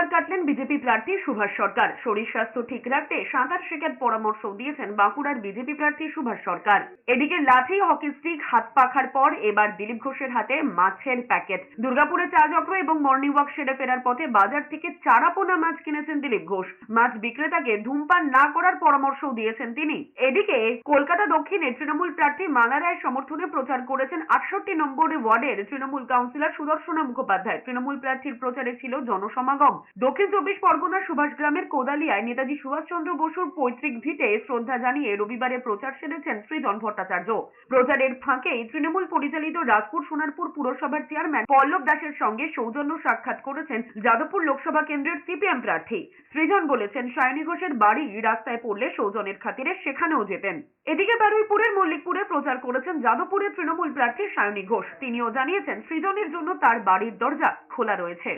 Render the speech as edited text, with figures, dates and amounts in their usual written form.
সাঁতার কাটলেন বিজেপি প্রার্থী সুভাষ সরকার। শরীর স্বাস্থ্য ঠিক রাখতে সাঁতার শেখার পরামর্শ দিয়েছেন বাঁকুড়ার বিজেপি প্রার্থী সুভাষ সরকার। এদিকে লাঠি, হকি স্টিক হাত পাখার পর এবার দিলীপ ঘোষের হাতে মাছের প্যাকেট। দুর্গাপুরে চা চক্র এবং মর্নিং ওয়াক সেরে ফেরার পথে বাজার থেকে চারাপোনা মাছ কিনেছেন দিলীপ ঘোষ। মাছ বিক্রেতাকে ধূমপান না করার পরামর্শও দিয়েছেন তিনি। এদিকে কলকাতা দক্ষিণে তৃণমূল প্রার্থী মালা রায়ের সমর্থনে প্রচার করেছেন 68 নম্বর ওয়ার্ডের তৃণমূল কাউন্সিলর সুদর্শনা মুখোপাধ্যায়। তৃণমূল প্রার্থীর প্রচারে ছিল জনসমাগম। দক্ষিণ 24 পরগনার সুভাষ গ্রামের কোদালিয়ায় নেতাজি সুভাষচন্দ্র বসুর পৈতৃক ভিটে শ্রদ্ধা জানিয়ে রবিবারে প্রচার সেরেছেন সৃজন ভট্টাচার্য। প্রচারের ফাঁকেই তৃণমূল পরিচালিত রাজপুর সোনারপুর পুরসভার চেয়ারম্যান পল্লব দাসের সঙ্গে সৌজন্য সাক্ষাৎ করেছেন যাদবপুর লোকসভা কেন্দ্রের সিপিএম প্রার্থী। সৃজন বলেছেন সায়নী ঘোষের বাড়ি রাস্তায় পড়লে সৌজনের খাতিরে সেখানেও যেতেন। এদিকে বারুইপুরের মল্লিকপুরে প্রচার করেছেন যাদবপুরের তৃণমূল প্রার্থী সায়নী ঘোষ। তিনিও জানিয়েছেন সৃজনের জন্য তার বাড়ির দরজা খোলা রয়েছে।